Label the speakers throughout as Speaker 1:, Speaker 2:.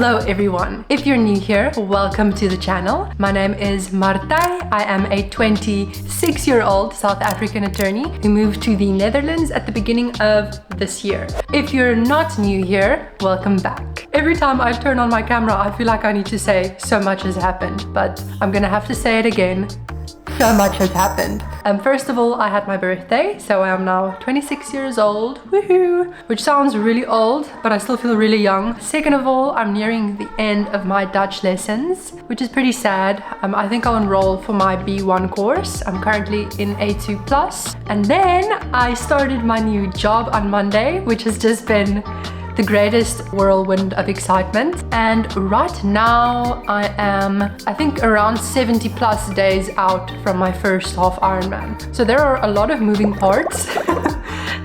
Speaker 1: Hello everyone! If you're new here, welcome to the channel. My name is Martij. I am a 26-year-old South African attorney who moved to the Netherlands at the beginning of this year. If you're not new here, welcome back. Every time I turn on my camera, I feel like I need to say so much has happened, but I'm gonna have to say it again. So much has happened. First of all, I had my birthday, so I am now 26 years old, woohoo! Which sounds really old, but I still feel really young. Second of all, I'm nearing the end of my Dutch lessons, which is pretty sad. I think I'll enroll for my B1 course. I'm currently in A2+. And then I started my new job on Monday, which has just been the greatest whirlwind of excitement. And right now I am, I think, around 70 plus days out from my first half Ironman. So there are a lot of moving parts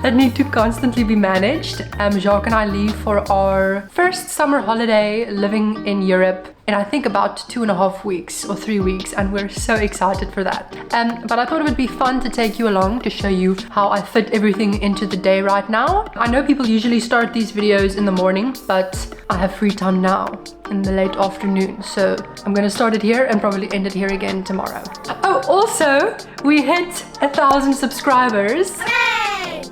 Speaker 1: that need to constantly be managed. Jacques and I leave for our first summer holiday living in Europe in I think about 2.5 weeks or 3 weeks, and we're so excited for that. But I thought it would be fun to take you along to show you how I fit everything into the day right now. I know people usually start these videos in the morning, but I have free time now in the late afternoon, so I'm gonna start it here and probably end it here again tomorrow. Oh, also, we hit 1,000 subscribers. Yay!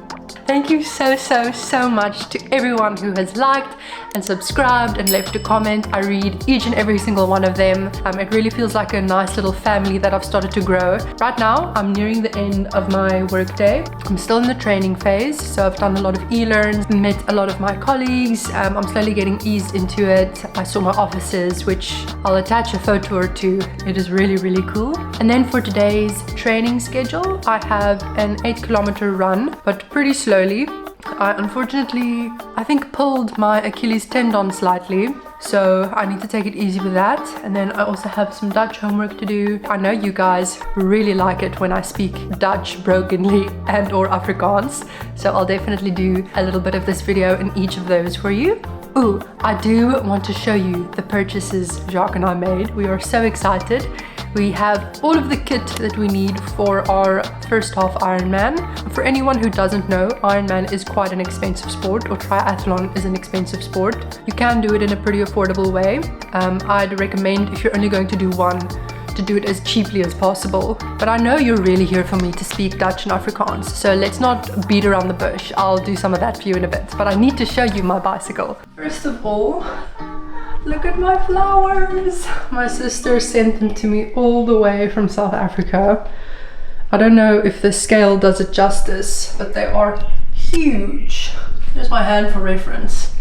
Speaker 1: Thank you so much to everyone who has liked and subscribed and left a comment. I read each and every single one of them. It really feels like a nice little family that I've started to grow. Right now, I'm nearing the end of my workday. I'm still in the training phase, so I've done a lot of e-learns, met a lot of my colleagues. I'm slowly getting eased into it. I saw my offices, which I'll attach a photo or two. It is really cool. And then for today's training schedule, I have an 8-kilometer run, but pretty slowly. I unfortunately, I think, pulled my Achilles tendon slightly, so I need to take it easy with that. And then I also have some Dutch homework to do. I know you guys really like it when I speak Dutch brokenly and or Afrikaans, so I'll definitely do a little bit of this video in each of those for you. Ooh, I do want to show you the purchases Jacques and I made. We are so excited. We have all of the kit that we need for our first half Ironman. For anyone who doesn't know, Ironman is quite an expensive sport, or triathlon is an expensive sport. You can do it in a pretty affordable way. I'd recommend, if you're only going to do one, to do it as cheaply as possible. But I know you're really here for me to speak Dutch and Afrikaans, so let's not beat around the bush. I'll do some of that for you in a bit, but I need to show you my bicycle. First of all, look at my flowers! My sister sent them to me all the way from South Africa. I don't know if the scale does it justice, but they are huge. Here's my hand for reference.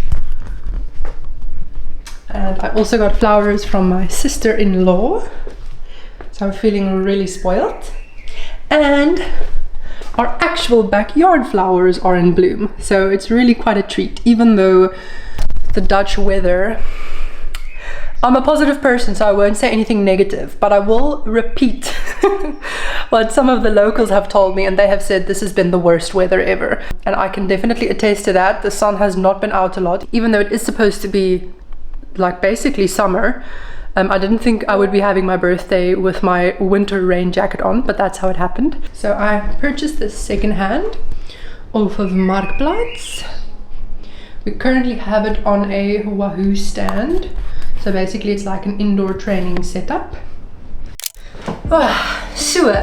Speaker 1: And I also got flowers from my sister-in-law, so I'm feeling really spoiled. And our actual backyard flowers are in bloom, so it's really quite a treat, even though the Dutch weather... I'm a positive person, so I won't say anything negative, but I will repeat what some of the locals have told me, and they have said this has been the worst weather ever. And I can definitely attest to that. The sun has not been out a lot, even though it is supposed to be like basically summer. I didn't think I would be having my birthday with my winter rain jacket on, but that's how it happened. So I purchased this secondhand off of Marktplaats. We currently have it on a Wahoo stand. So basically it's like an indoor training setup. So,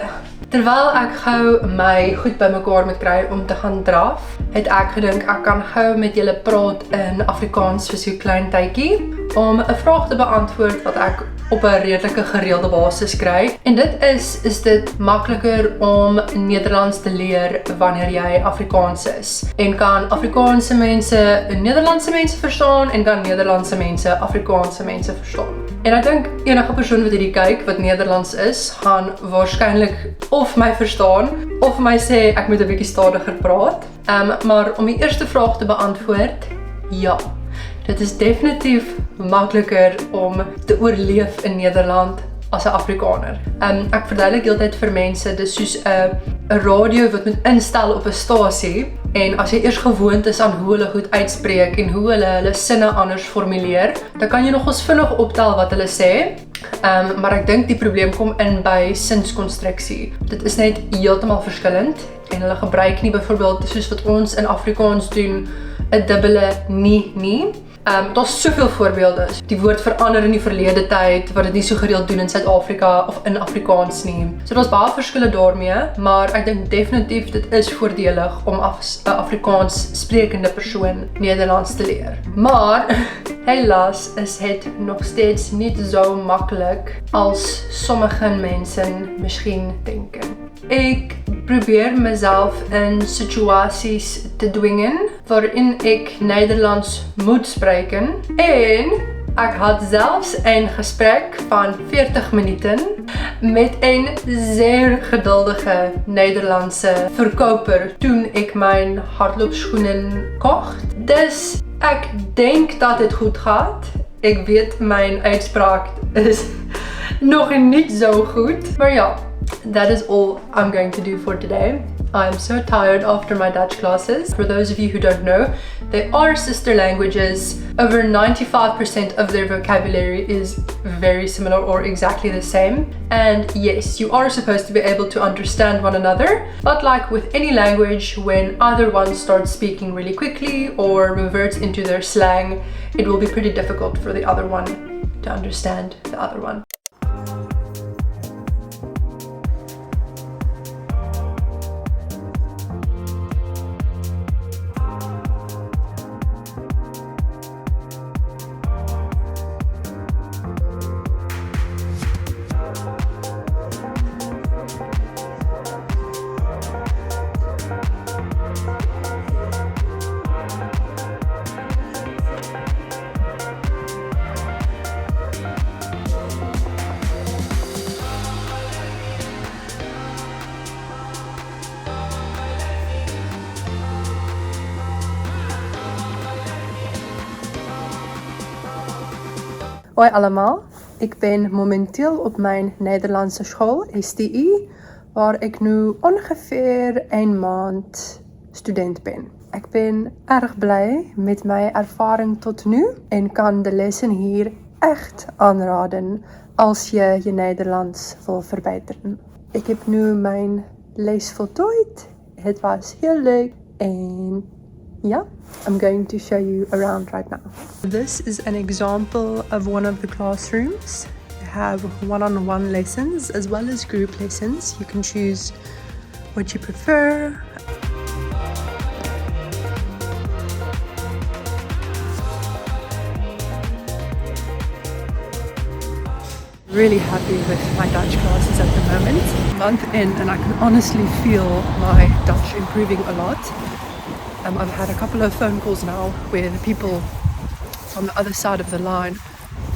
Speaker 1: terwyl ek gou my goed bymekaar moet kry om te gaan draf, het ek gedink ek kan gou met julle praat in Afrikaans vir so 'n klein tydjie om 'n vraag te beantwoord wat ek op 'n redelike gereelde basis kry. En dit is dit makliker om Nederlands te leer wanneer jy Afrikaans is? En kan Afrikaanse mense Nederlandse mense verstaan en kan Nederlandse mense Afrikaanse mense verstaan? En ek dink enige persoon wat hierdie kyk wat Nederlands is, gaan waarskynlik of my verstaan of my sê ek moet 'n bietjie stadiger praat. Maar om die eerste vraag te beantwoord, ja. Dit is definitief makliker om te oorleef in Nederland as 'n Afrikaner. Ek verduidelik heeltyd vir mense, dis soos 'n radio wat moet instel op 'n stasie, en as jy eers gewoond is aan hoe hulle goed uitspreek en hoe hulle sinne anders formuleer, dan kan jy nogals vinnig optel wat hulle sê. Maar ek dink die probleem kom in by sinskonstruksie. Dit is net heeltemal verskillend en hulle gebruik nie byvoorbeeld soos wat ons in Afrikaans doen 'n dubbele nie. Daar's soveel voorbeelde. Die woord verander in die verlede tyd wat dit nie so gereeld doen in Suid-Afrika of in Afrikaans nie. So daar's baie verskille daarmee, maar ek dink definitief dit is voordelig om as 'n Afrikaans sprekende persoon Nederlands te leer. Maar helaas is het nog steeds niet zo makkelijk als sommige mensen misschien denken. Ik probeer mezelf in situaties te dwingen waarin ik Nederlands moet spreken. En ik had zelfs een gesprek van 40 minuten met een zeer geduldige Nederlandse verkoper toen ik mijn hardloopschoenen kocht. Dus ik denk dat het goed gaat. Ik weet, mijn uitspraak is nog niet zo goed. Maar ja, that is all I'm going to do for today. I'm so tired after my Dutch classes. For those of you who don't know, they are sister languages. Over 95% of their vocabulary is very similar or exactly the same. And yes, you are supposed to be able to understand one another. But like with any language, when either one starts speaking really quickly or reverts into their slang, it will be pretty difficult for the other one to understand the other one. Hoi allemaal, ik ben momenteel op mijn Nederlandse school, STI, waar ik nu ongeveer 1 maand student ben. Ik ben erg blij met mijn ervaring tot nu en kan de lessen hier echt aanraden als je je Nederlands wil verbeteren. Ik heb nu mijn les voltooid, het was heel leuk en yeah, I'm going to show you around right now. This is an example of one of the classrooms. You have one-on-one lessons as well as group lessons. You can choose what you prefer. Really happy with my Dutch classes at the moment. Month in and I can honestly feel my Dutch improving a lot. I've had a couple of phone calls now where the people on the other side of the line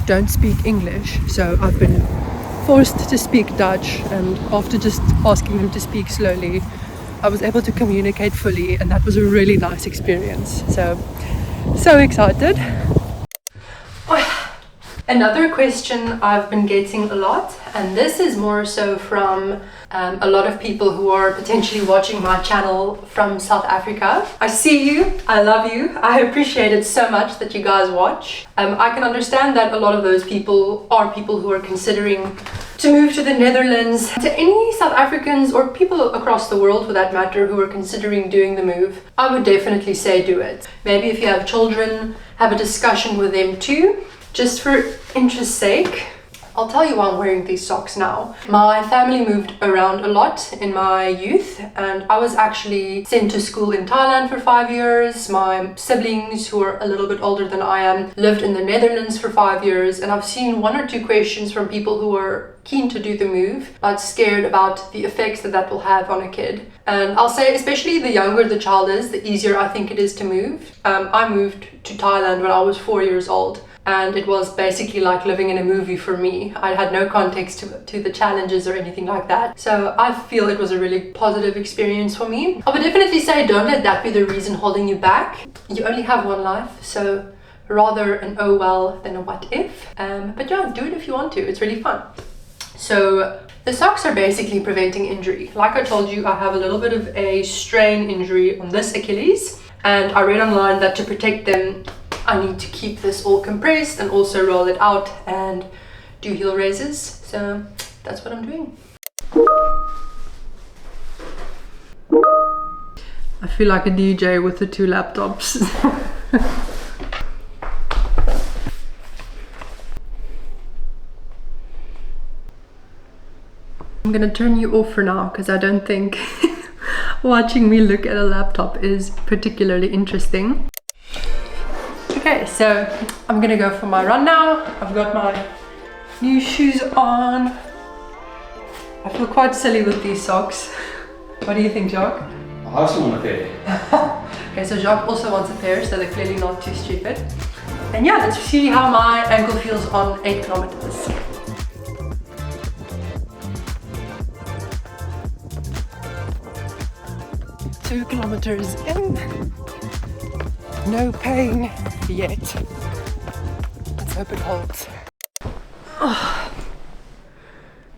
Speaker 1: don't speak English, so I've been forced to speak Dutch, and after just asking them to speak slowly, I was able to communicate fully, and that was a really nice experience. So excited. Another question I've been getting a lot, and this is more so from a lot of people who are potentially watching my channel from South Africa. I see you, I love you, I appreciate it so much that you guys watch. I can understand that a lot of those people are people who are considering to move to the Netherlands. To any South Africans or people across the world for that matter who are considering doing the move, I would definitely say do it. Maybe if you have children, have a discussion with them too. Just for interest's sake, I'll tell you why I'm wearing these socks now. My family moved around a lot in my youth, and I was actually sent to school in Thailand for 5 years. My siblings, who are a little bit older than I am, lived in the Netherlands for 5 years, and I've seen 1 or 2 questions from people who are keen to do the move but scared about the effects that will have on a kid. And I'll say, especially the younger the child is, the easier I think it is to move. I moved to Thailand when I was 4 years old, and it was basically like living in a movie for me. I had no context to the challenges or anything like that. So I feel it was a really positive experience for me. I would definitely say don't let that be the reason holding you back. You only have one life, so rather an oh well than a what if. But yeah, do it if you want to. It's really fun. So the socks are basically preventing injury. Like I told you, I have a little bit of a strain injury on this Achilles, and I read online that to protect them, I need to keep this all compressed and also roll it out and do heel raises. So that's what I'm doing. I feel like a DJ with the 2 laptops. I'm gonna turn you off for now because I don't think watching me look at a laptop is particularly interesting. Okay, so I'm gonna go for my run now. I've got my new shoes on. I feel quite silly with these socks. What do you think, Jacques?
Speaker 2: I also want a pair.
Speaker 1: Okay, so Jacques also wants a pair, so they're clearly not too stupid. And yeah, let's see how my ankle feels on 8 kilometers. Two kilometers in. No pain yet. Let's hope it holds. Oh.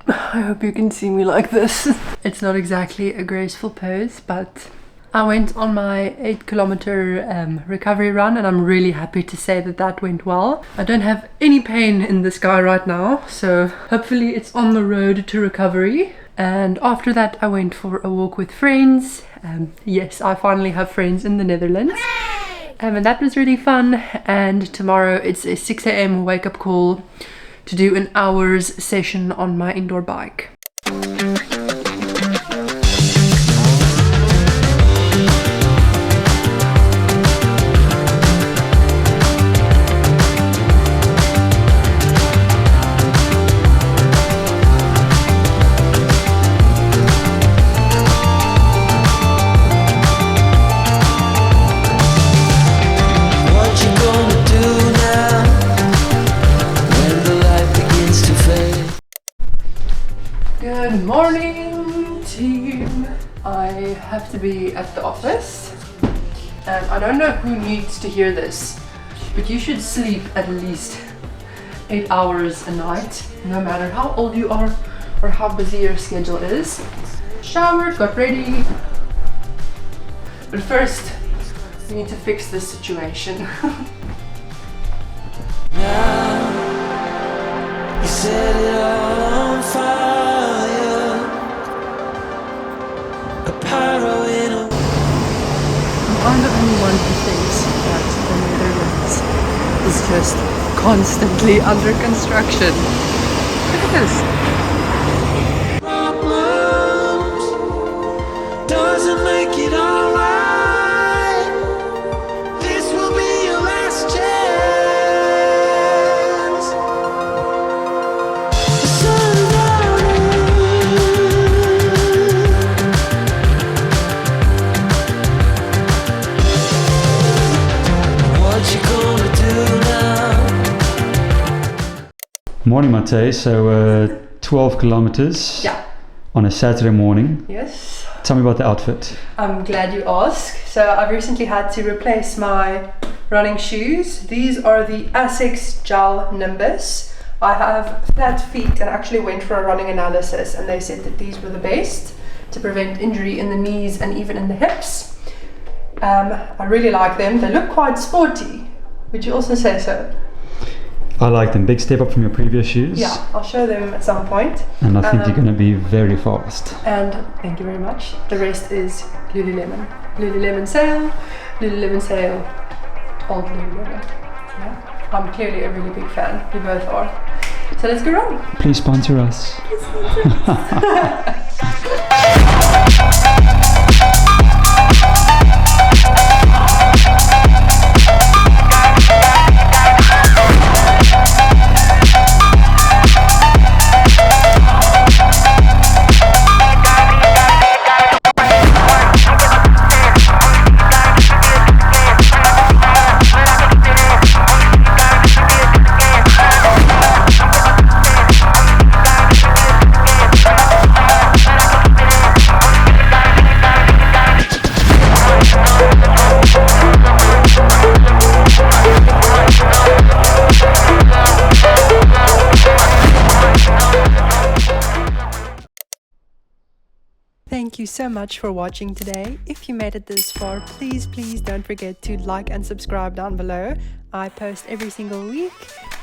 Speaker 1: I hope you can see me like this. It's not exactly a graceful pose, but I went on my 8 kilometer recovery run and I'm really happy to say that that went well. I don't have any pain in this guy right now, so hopefully it's on the road to recovery. And after that I went for a walk with friends. Yes, I finally have friends in the Netherlands. And that was really fun. And tomorrow it's a 6 AM wake up call to do an hour's session on my indoor bike. Good morning, team. I have to be at the office and I don't know who needs to hear this, but you should sleep at least 8 hours a night, no matter how old you are or how busy your schedule is. Showered, got ready, but first we need to fix this situation.
Speaker 3: Now you set it all on fire.
Speaker 1: I'm the only one who thinks that the Netherlands is just constantly under construction. Look at this.
Speaker 3: Problems doesn't make it alright. This will be your last chance. The sun's
Speaker 2: Morning, Matthijs. So 12 kilometers.
Speaker 1: Yeah.
Speaker 2: On a Saturday morning.
Speaker 1: Yes.
Speaker 2: Tell me about the outfit.
Speaker 1: I'm glad you asked. So I've recently had to replace my running shoes. These are the Asics Gel Nimbus. I have flat feet and actually went for a running analysis and they said that these were the best to prevent injury in the knees and even in the hips. I really like them. They look quite sporty. Would you also say so?
Speaker 2: I like them. Big step up from your previous shoes.
Speaker 1: Yeah, I'll show them at some point.
Speaker 2: And I think you're going to be very fast.
Speaker 1: And thank you very much. The rest is Lululemon. Lululemon sale, old Lululemon. Yeah. I'm clearly a really big fan. We both are. So let's go run.
Speaker 2: Please sponsor us.
Speaker 1: Thank you so much for watching today. If you made it this far, please don't forget to like and subscribe down below. I post every single week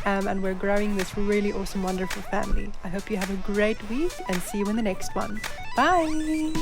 Speaker 1: and we're growing this really awesome, wonderful family. I hope you have a great week and see you in the next one. Bye!